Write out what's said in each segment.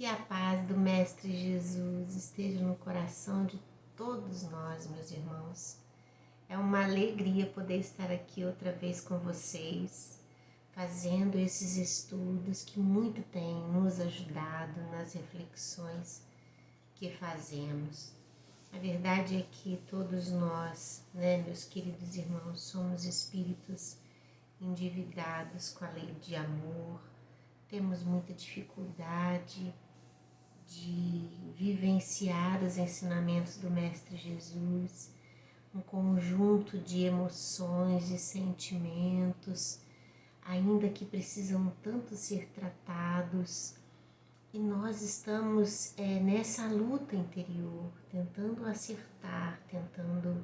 Que a paz do Mestre Jesus esteja no coração de todos nós, meus irmãos. É uma alegria poder estar aqui outra vez com vocês, fazendo esses estudos que muito têm nos ajudado nas reflexões que fazemos. A verdade é que todos nós, meus queridos irmãos, somos espíritos endividados com a lei de amor, temos muita dificuldade de vivenciar os ensinamentos do Mestre Jesus, um conjunto de emoções e sentimentos, ainda que precisam tanto ser tratados, e nós estamos nessa luta interior, tentando acertar, tentando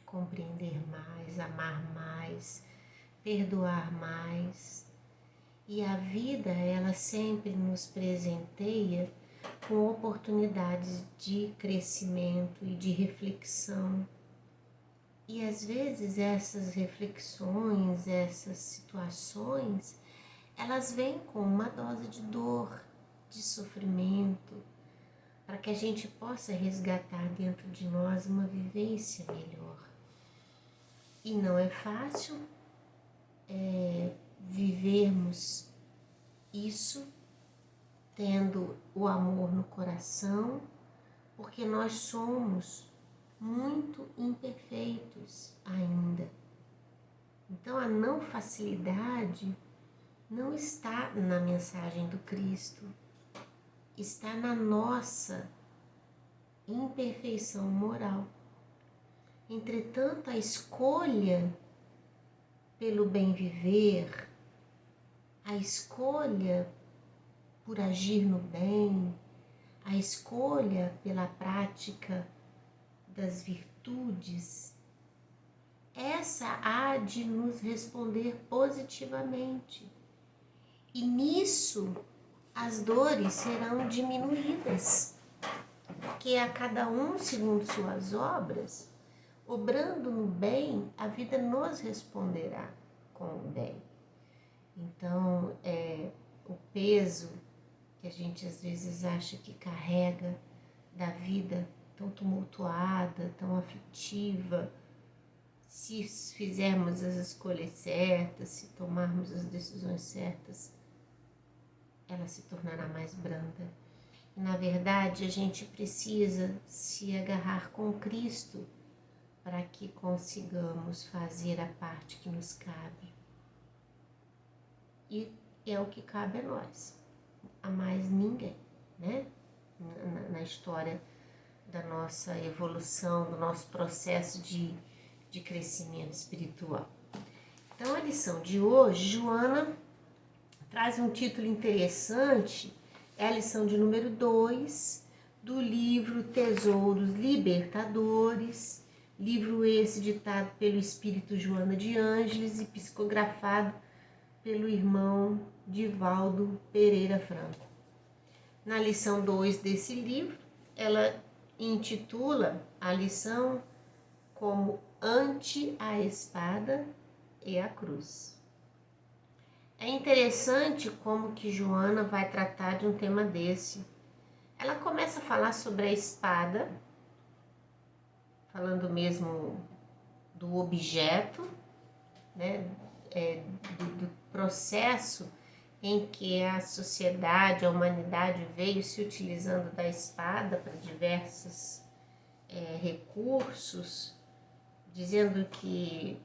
compreender mais, amar mais, perdoar mais. E a vida, ela sempre nos presenteia com oportunidades de crescimento e de reflexão. E às vezes essas reflexões, essas situações, elas vêm com uma dose de dor, de sofrimento, para que a gente possa resgatar dentro de nós uma vivência melhor. E não é fácil vivermos isso tendo o amor no coração, porque nós somos muito imperfeitos ainda. Então a não facilidade não está na mensagem do Cristo, está na nossa imperfeição moral. Entretanto, a escolha pelo bem viver, a escolha por agir no bem, a escolha pela prática das virtudes, essa há de nos responder positivamente. E nisso as dores serão diminuídas, porque a cada um segundo suas obras, obrando no bem, a vida nos responderá com o bem. Então, o peso que a gente às vezes acha que carrega da vida tão tumultuada, tão aflitiva, se fizermos as escolhas certas, se tomarmos as decisões certas, ela se tornará mais branda. E, na verdade, a gente precisa se agarrar com Cristo para que consigamos fazer a parte que nos cabe. E é o que cabe a nós, a mais ninguém, né? Na história da nossa evolução, do nosso processo de crescimento espiritual. Então, a lição de hoje, Joana traz um título interessante, é a lição de número 2 do livro Tesouros Libertadores, livro esse ditado pelo espírito Joana de Ângeles e psicografado pelo irmão Divaldo Pereira Franco. Na lição 2 desse livro, ela intitula a lição como Ante a Espada e a Cruz. É interessante como que Joana vai tratar de um tema desse. Ela começa a falar sobre a espada, falando mesmo do objeto, né, do processo em que a sociedade, a humanidade veio se utilizando da espada para diversos recursos, dizendo que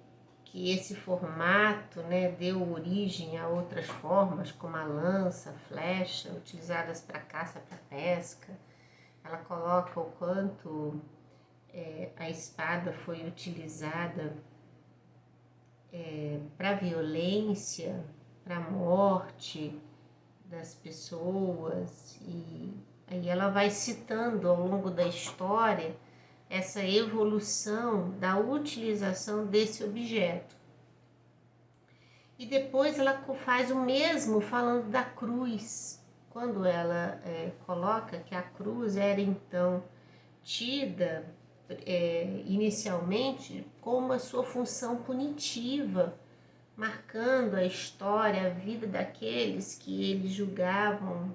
esse formato, deu origem a outras formas, como a lança, a flecha, utilizadas para caça, para pesca. Ela coloca o quanto a espada foi utilizada para violência, para a morte das pessoas, e aí ela vai citando ao longo da história essa evolução da utilização desse objeto. E depois ela faz o mesmo falando da cruz, quando ela coloca que a cruz era então tida inicialmente como a sua função punitiva, marcando a história, a vida daqueles que eles julgavam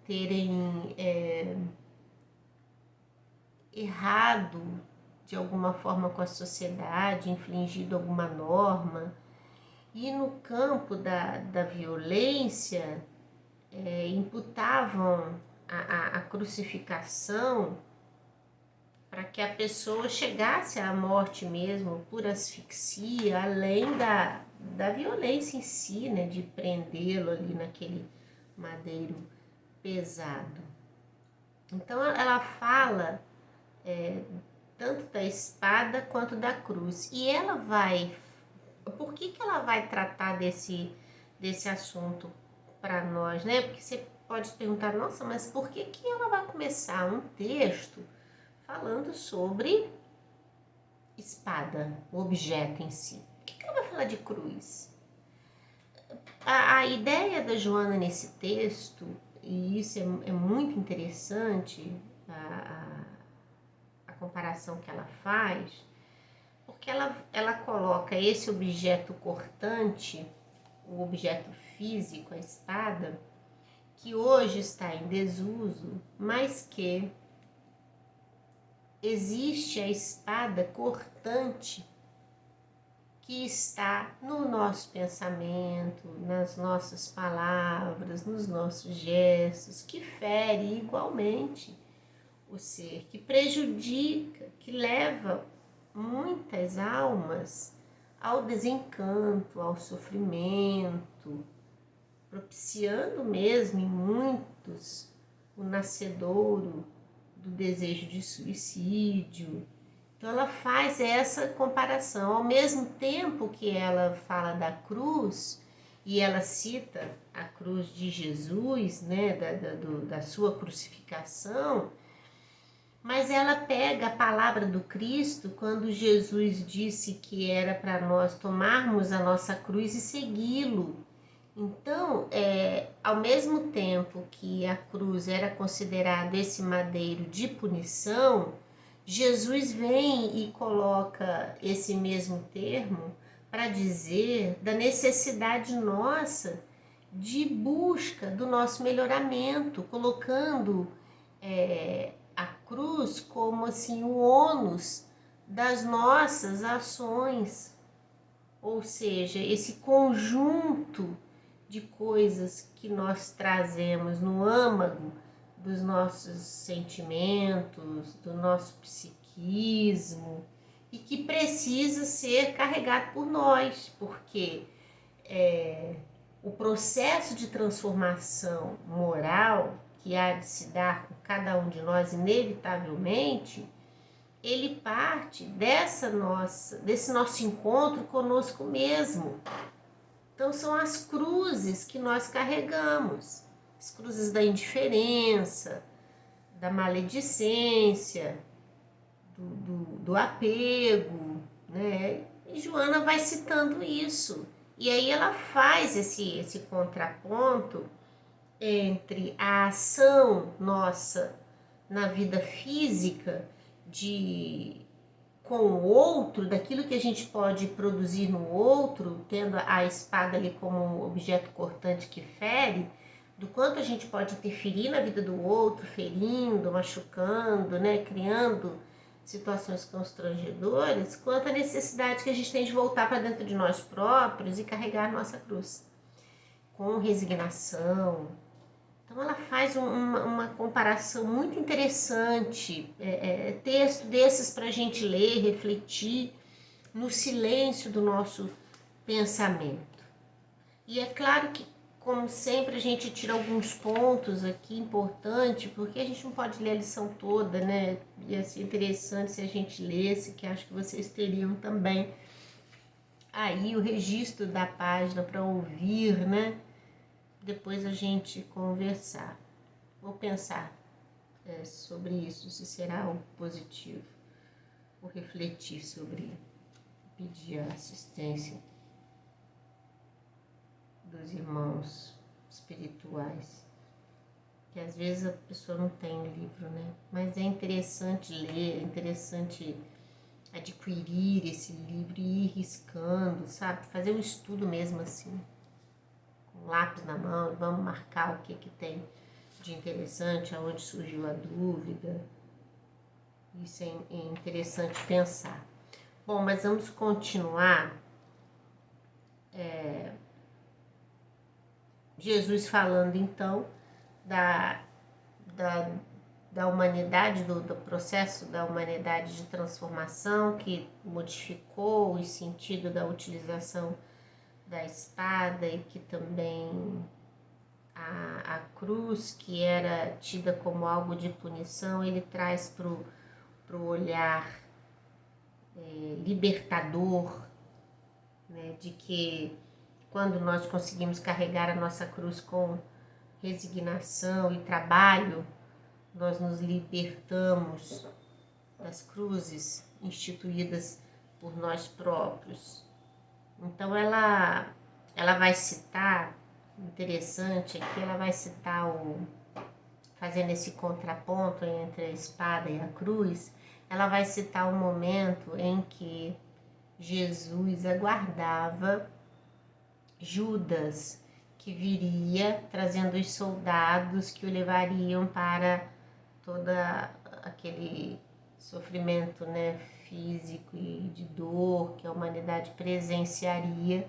terem errado de alguma forma com a sociedade, infringido alguma norma. E no campo da violência, imputavam a crucificação para que a pessoa chegasse à morte mesmo por asfixia, além da violência em si, né, de prendê-lo ali naquele madeiro pesado. Então ela fala tanto da espada quanto da cruz. E ela vai... Por que ela vai tratar desse assunto para nós, né? Porque você pode se perguntar, nossa, mas por que ela vai começar um texto falando sobre espada, o objeto em si? Por que ela vai falar de cruz? A ideia da Joana nesse texto, e isso é muito interessante, a comparação que ela faz, porque ela coloca esse objeto cortante, o objeto físico, a espada, que hoje está em desuso, mas que existe a espada cortante que está no nosso pensamento, nas nossas palavras, nos nossos gestos, que fere igualmente o ser, que prejudica, que leva muitas almas ao desencanto, ao sofrimento, propiciando mesmo em muitos o nascedouro do desejo de suicídio. Então ela faz essa comparação, ao mesmo tempo que ela fala da cruz, e ela cita a cruz de Jesus, né, da sua crucificação, mas ela pega a palavra do Cristo quando Jesus disse que era para nós tomarmos a nossa cruz e segui-lo. Então, ao mesmo tempo que a cruz era considerada esse madeiro de punição, Jesus vem e coloca esse mesmo termo para dizer da necessidade nossa de busca do nosso melhoramento, colocando a cruz como assim o ônus das nossas ações, ou seja, esse conjunto de coisas que nós trazemos no âmago dos nossos sentimentos, do nosso psiquismo, e que precisa ser carregado por nós, porque o processo de transformação moral que há de se dar com cada um de nós, inevitavelmente, ele parte desse nosso encontro conosco mesmo. Então são as cruzes que nós carregamos, as cruzes da indiferença, da maledicência, do apego, né? E Joana vai citando isso. E aí ela faz esse contraponto entre a ação nossa na vida física com o outro, daquilo que a gente pode produzir no outro, tendo a espada ali como um objeto cortante que fere, do quanto a gente pode interferir na vida do outro, ferindo, machucando, né, criando situações constrangedoras, quanto a necessidade que a gente tem de voltar para dentro de nós próprios e carregar a nossa cruz com resignação. Então ela faz uma comparação muito interessante, texto desses para a gente ler, refletir no silêncio do nosso pensamento. E é claro que, como sempre, a gente tira alguns pontos aqui importantes, porque a gente não pode ler a lição toda, né? Ia ser interessante se a gente lesse, que acho que vocês teriam também aí o registro da página para ouvir, né? Depois a gente conversar. Vou pensar sobre isso, se será algo positivo. Vou refletir sobre pedir a assistência dos irmãos espirituais. Que às vezes a pessoa não tem o livro, né? Mas é interessante ler, é interessante adquirir esse livro e ir riscando, sabe? Fazer um estudo mesmo assim. Lápis na mão, vamos marcar o que tem de interessante, aonde surgiu a dúvida. Isso é interessante pensar. Bom, mas vamos continuar. Jesus falando então da humanidade, do processo da humanidade de transformação que modificou o sentido da utilização da espada e que também a cruz, que era tida como algo de punição, ele traz para o olhar libertador, né, de que quando nós conseguimos carregar a nossa cruz com resignação e trabalho, nós nos libertamos das cruzes instituídas por nós próprios. Então ela vai citar, interessante aqui, ela vai citar fazendo esse contraponto entre a espada e a cruz, ela vai citar o momento em que Jesus aguardava Judas, que viria trazendo os soldados que o levariam para todo aquele sofrimento, né, físico e de dor que a humanidade presenciaria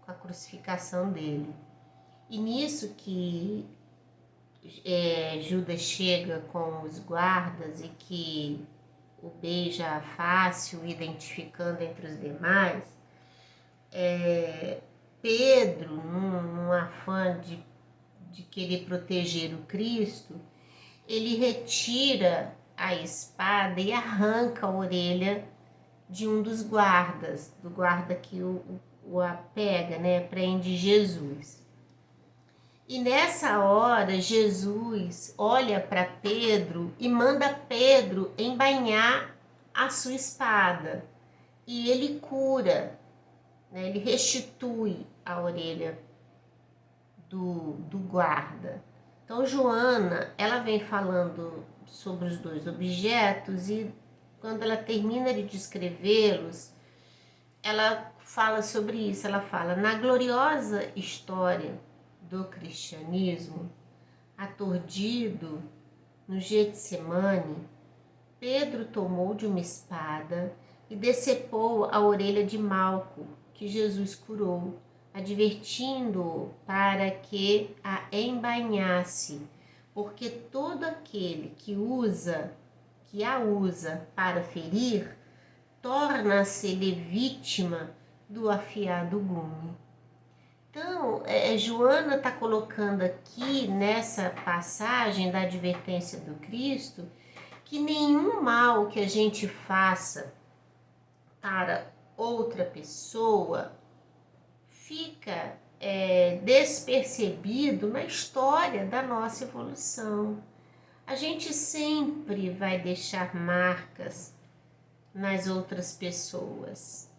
com a crucificação dele. E nisso que Judas chega com os guardas e que o beija a face, o identificando entre os demais, Pedro, num afã de querer proteger o Cristo, ele retira a espada e arranca a orelha de um dos guardas, do guarda que o apega, né, prende Jesus. E nessa hora, Jesus olha para Pedro e manda Pedro embainhar a sua espada. E ele cura, né, ele restitui a orelha do guarda. Então, Joana, ela vem falando sobre os dois objetos e quando ela termina de descrevê-los, ela fala sobre isso. Ela fala: na gloriosa história do cristianismo, aturdido no Getsemane, Pedro tomou de uma espada e decepou a orelha de Malco, que Jesus curou, advertindo-o para que a embainhasse, porque todo aquele que a usa para ferir, torna-se-lhe vítima do afiado gume. Então, Joana está colocando aqui nessa passagem da advertência do Cristo que nenhum mal que a gente faça para outra pessoa fica despercebido na história da nossa evolução. A gente sempre vai deixar marcas nas outras pessoas.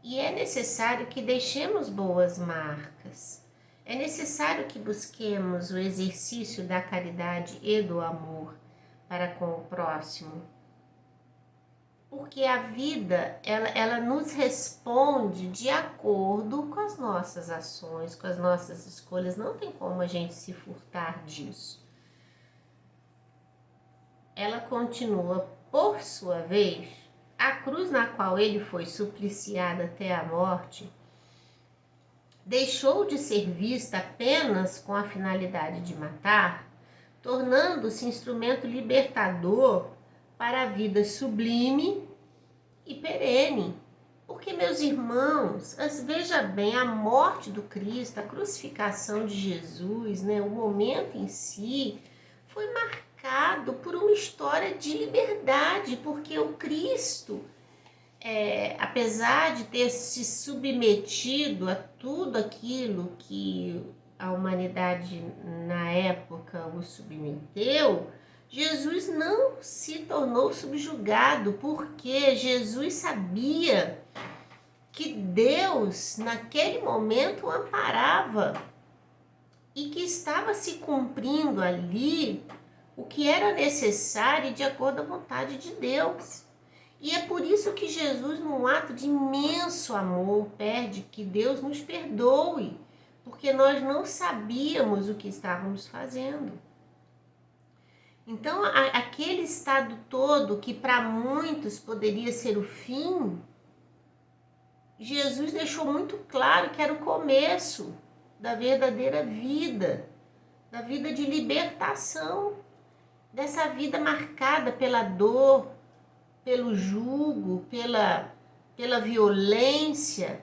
E é necessário que deixemos boas marcas. É necessário que busquemos o exercício da caridade e do amor para com o próximo. Porque a vida, ela nos responde de acordo com as nossas ações, com as nossas escolhas. Não tem como a gente se furtar disso. Ela continua, por sua vez, a cruz na qual ele foi supliciado até a morte deixou de ser vista apenas com a finalidade de matar, tornando-se instrumento libertador para a vida sublime e perene. Porque, meus irmãos, veja bem, a morte do Cristo, a crucificação de Jesus, né, o momento em si, foi marcado por uma história de liberdade, porque o Cristo, apesar de ter se submetido a tudo aquilo que a humanidade na época o submeteu, Jesus não se tornou subjugado, porque Jesus sabia que Deus naquele momento o amparava e que estava se cumprindo ali o que era necessário de acordo à vontade de Deus. E é por isso que Jesus, num ato de imenso amor, pede que Deus nos perdoe, porque nós não sabíamos o que estávamos fazendo. Então, aquele estado todo que para muitos poderia ser o fim, Jesus deixou muito claro que era o começo da verdadeira vida, da vida de libertação, dessa vida marcada pela dor, pelo jugo, pela violência.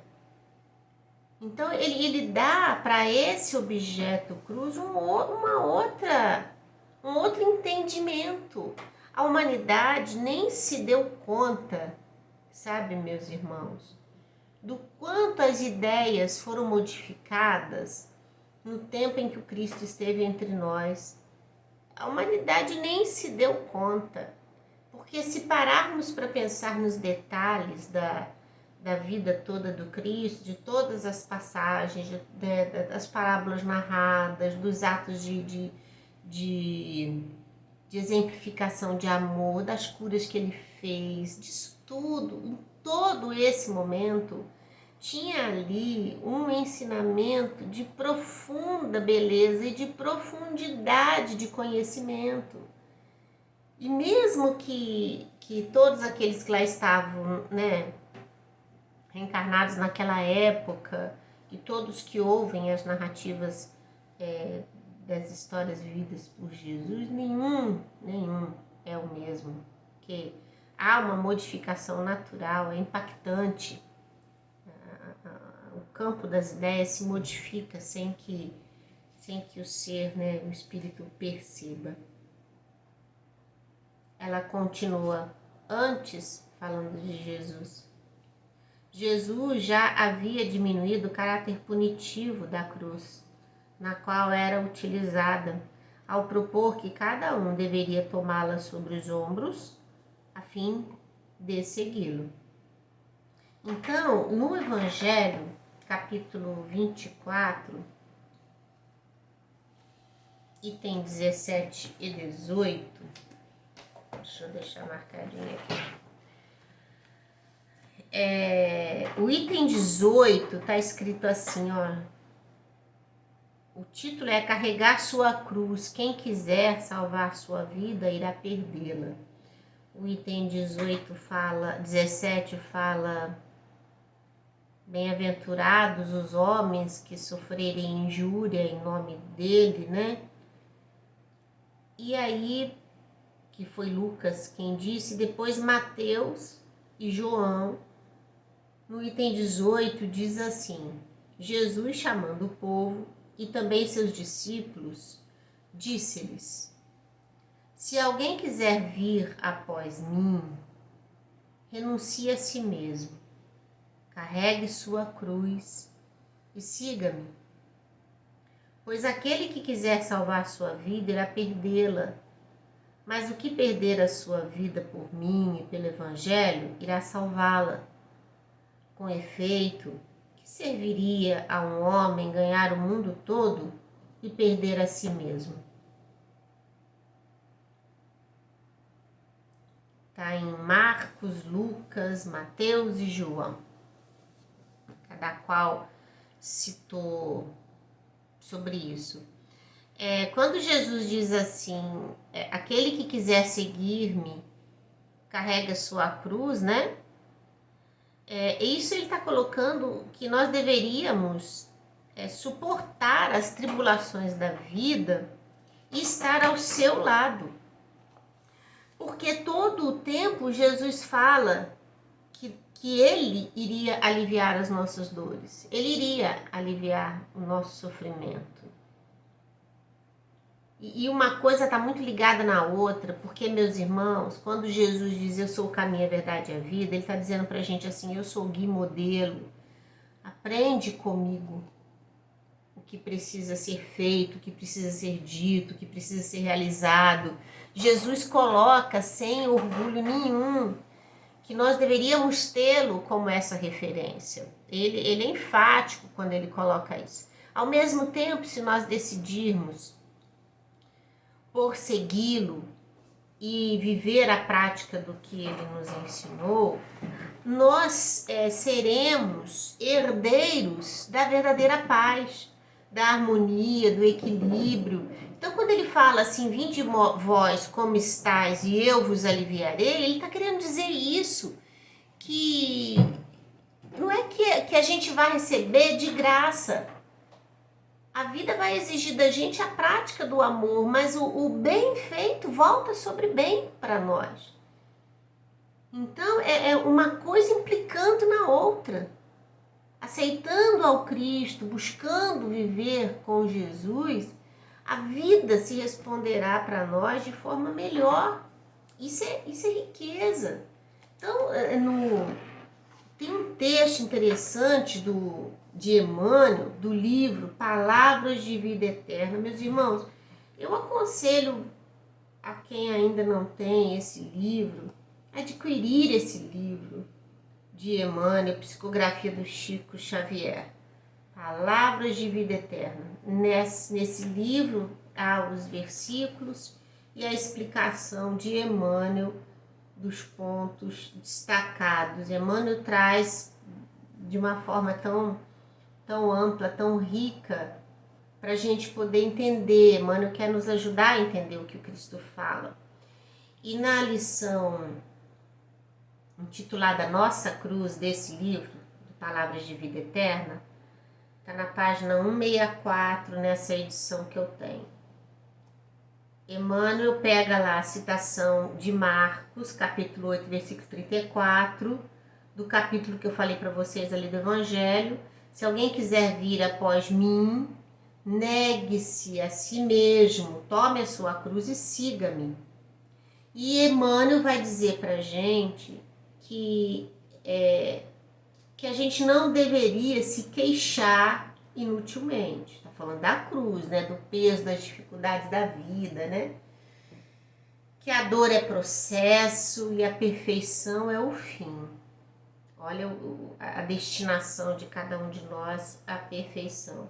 Então ele dá para esse objeto cruz um outro entendimento. A humanidade nem se deu conta, sabe, meus irmãos, do quanto as ideias foram modificadas no tempo em que o Cristo esteve entre nós. A humanidade nem se deu conta, porque se pararmos para pensar nos detalhes da vida toda do Cristo, de todas as passagens, das parábolas narradas, dos atos de exemplificação de amor, das curas que ele fez, disso tudo, em todo esse momento, tinha ali um ensinamento de profunda beleza e de profundidade de conhecimento. E mesmo que todos aqueles que lá estavam, né, reencarnados naquela época, e todos que ouvem as narrativas das histórias vividas por Jesus, nenhum é o mesmo, porque há uma modificação natural, é impactante. O campo das ideias se modifica sem que o ser, né, o espírito perceba. Ela continua antes falando de Jesus. Jesus já havia diminuído o caráter punitivo da cruz, na qual era utilizada, ao propor que cada um deveria tomá-la sobre os ombros, a fim de segui-lo. Então, no Evangelho, capítulo 24, item 17 e 18, deixa eu deixar marcadinho aqui. O item 18 está escrito assim, ó. O título é Carregar sua cruz. Quem quiser salvar sua vida irá perdê-la. O item 17 fala: bem-aventurados os homens que sofrerem injúria em nome dele, né? E aí, que foi Lucas quem disse, depois Mateus e João, no item 18, diz assim: Jesus, chamando o povo e também seus discípulos, disse-lhes: se alguém quiser vir após mim, renuncie a si mesmo, carregue sua cruz e siga-me. Pois aquele que quiser salvar sua vida irá perdê-la, mas o que perder a sua vida por mim e pelo Evangelho irá salvá-la. Com efeito, que serviria a um homem ganhar o mundo todo e perder a si mesmo? Está em Marcos, Lucas, Mateus e João. Cada qual citou sobre isso. Quando Jesus diz assim, aquele que quiser seguir-me, carrega sua cruz, né? Isso ele está colocando que nós deveríamos suportar as tribulações da vida e estar ao seu lado. Porque todo o tempo Jesus fala que ele iria aliviar as nossas dores, ele iria aliviar o nosso sofrimento. E uma coisa está muito ligada na outra, porque, meus irmãos, quando Jesus diz eu sou o caminho, a verdade e a vida, ele está dizendo para a gente assim, eu sou o guia modelo, aprende comigo o que precisa ser feito, o que precisa ser dito, o que precisa ser realizado. Jesus coloca sem orgulho nenhum que nós deveríamos tê-lo como essa referência. Ele é enfático quando ele coloca isso. Ao mesmo tempo, se nós decidirmos por segui-lo e viver a prática do que ele nos ensinou, nós seremos herdeiros da verdadeira paz. da harmonia, do equilíbrio. Então, quando ele fala assim, vinde vós como estáis e eu vos aliviarei, ele está querendo dizer isso, que não é que a gente vai receber de graça. A vida vai exigir da gente a prática do amor, mas o bem feito volta sobre bem para nós. Então, é uma coisa implicando na outra. Aceitando ao Cristo, buscando viver com Jesus, a vida se responderá para nós de forma melhor. Isso é riqueza. Então, tem um texto interessante de Emmanuel, do livro Palavras de Vida Eterna. Meus irmãos, eu aconselho a quem ainda não tem esse livro, adquirir esse livro de Emmanuel, Psicografia do Chico Xavier, Palavras de Vida Eterna. Nesse livro há os versículos e a explicação de Emmanuel dos pontos destacados. Emmanuel traz de uma forma tão ampla, tão rica, para a gente poder entender. Emmanuel quer nos ajudar a entender o que o Cristo fala. E na lição intitulada Nossa Cruz, desse livro, de Palavras de Vida Eterna, está na página 164, nessa edição que eu tenho. Emmanuel pega lá a citação de Marcos, capítulo 8, versículo 34, do capítulo que eu falei para vocês ali do Evangelho. Se alguém quiser vir após mim, negue-se a si mesmo, tome a sua cruz e siga-me. E Emmanuel vai dizer para a gente que a gente não deveria se queixar inutilmente. Está falando da cruz, né? Do peso, das dificuldades da vida, né? Que a dor é processo e a perfeição é o fim. Olha a destinação de cada um de nós, a perfeição.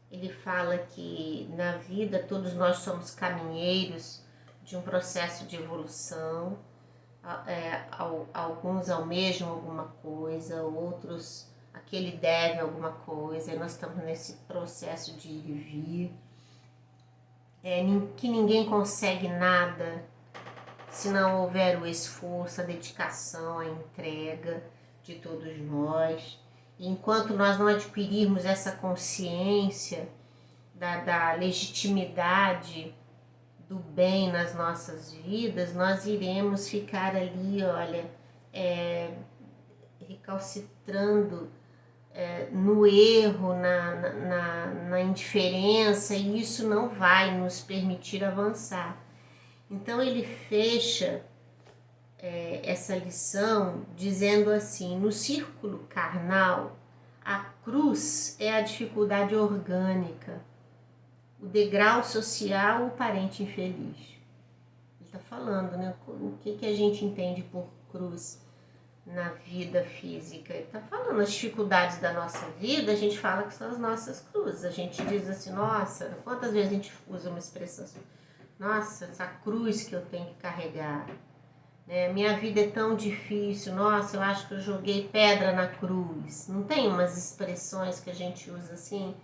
Ele fala que na vida todos nós somos caminheiros de um processo de evolução. Alguns almejam alguma coisa, outros aquele deve alguma coisa, e nós estamos nesse processo de ir e vir, que ninguém consegue nada se não houver o esforço, a dedicação, a entrega de todos nós. E enquanto nós não adquirirmos essa consciência da legitimidade do bem nas nossas vidas, nós iremos ficar ali, olha, recalcitrando no erro, na indiferença, e isso não vai nos permitir avançar. Então ele fecha essa lição dizendo assim: no círculo carnal, a cruz é a dificuldade orgânica, o degrau social, o parente infeliz. Ele está falando, né? O que a gente entende por cruz na vida física. Ele está falando as dificuldades da nossa vida, a gente fala que são as nossas cruzes. A gente diz assim, nossa, quantas vezes a gente usa uma expressão assim, nossa, essa cruz que eu tenho que carregar. Minha vida é tão difícil, nossa, eu acho que eu joguei pedra na cruz. Não tem umas expressões que a gente usa assim?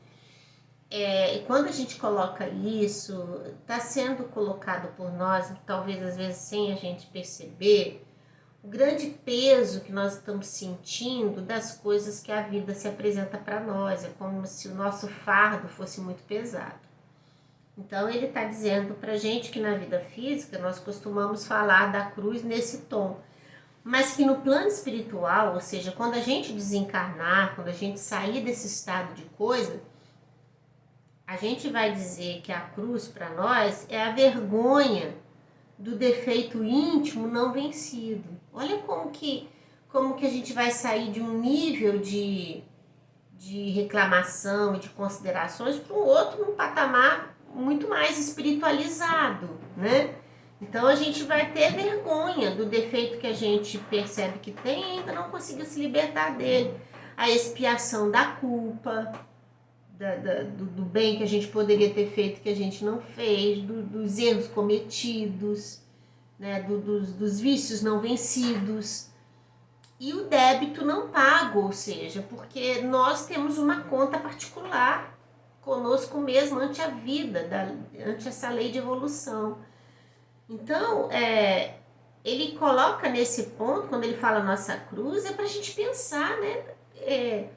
E quando a gente coloca isso, está sendo colocado por nós, talvez às vezes sem a gente perceber, o grande peso que nós estamos sentindo das coisas que a vida se apresenta para nós. É como se o nosso fardo fosse muito pesado. Então ele está dizendo para a gente que na vida física nós costumamos falar da cruz nesse tom, mas que no plano espiritual, ou seja, quando a gente desencarnar, quando a gente sair desse estado de coisa, a gente vai dizer que a cruz para nós é a vergonha do defeito íntimo não vencido. Olha como que a gente vai sair de um nível de reclamação e de considerações para um outro, num patamar muito mais espiritualizado, né? Então a gente vai ter vergonha do defeito que a gente percebe que tem e ainda não conseguiu se libertar dele. A expiação da culpa, do bem que a gente poderia ter feito que a gente não fez, dos erros cometidos, né? dos vícios não vencidos. E o débito não pago, ou seja, porque nós temos uma conta particular conosco mesmo ante a vida, ante essa lei de evolução. Então, ele coloca nesse ponto, quando ele fala nossa cruz, é para a gente pensar, né?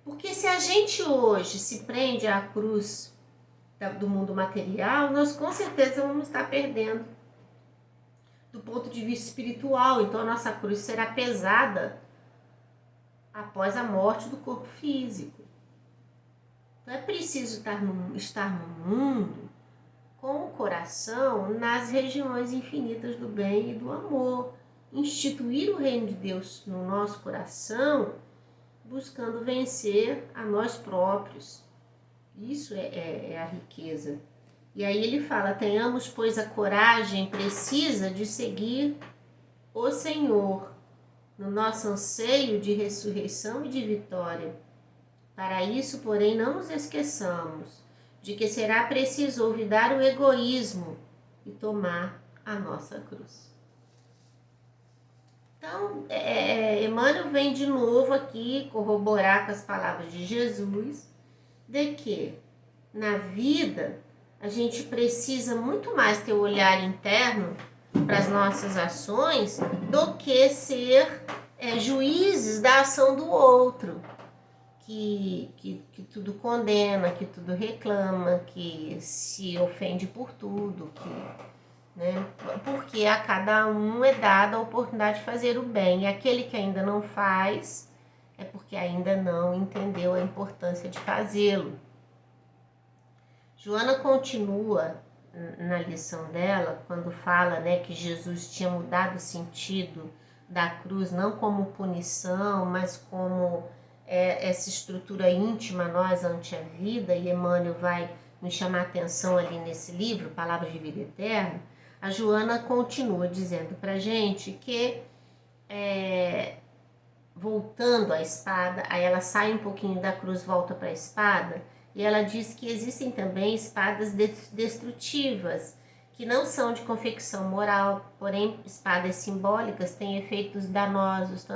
Porque se a gente hoje se prende à cruz do mundo material, nós com certeza vamos estar perdendo do ponto de vista espiritual. Então a nossa cruz será pesada após a morte do corpo físico. Então é preciso estar no mundo com o coração nas regiões infinitas do bem e do amor. Instituir o reino de Deus no nosso coração, buscando vencer a nós próprios. Isso é a riqueza. E aí ele fala, tenhamos, pois, a coragem precisa de seguir o Senhor no nosso anseio de ressurreição e de vitória. Para isso, porém, não nos esqueçamos de que será preciso olvidar o egoísmo e tomar a nossa cruz. Então, Emmanuel vem de novo aqui corroborar com as palavras de Jesus, de que na vida a gente precisa muito mais ter o olhar interno para as nossas ações do que ser juízes da ação do outro, que tudo condena, que tudo reclama, que se ofende por tudo, né? Porque a cada um é dada a oportunidade de fazer o bem, e aquele que ainda não faz é porque ainda não entendeu a importância de fazê-lo. Joana continua na lição dela, quando fala, né, que Jesus tinha mudado o sentido da cruz, não como punição, mas como essa estrutura íntima nós ante a vida, e Emmanuel vai nos chamar a atenção ali nesse livro, Palavras de Vida Eterna. A Joana continua dizendo pra gente que, voltando à espada, aí ela sai um pouquinho da cruz, volta para a espada, e ela diz que existem também espadas destrutivas, que não são de confecção moral, porém espadas simbólicas têm efeitos danosos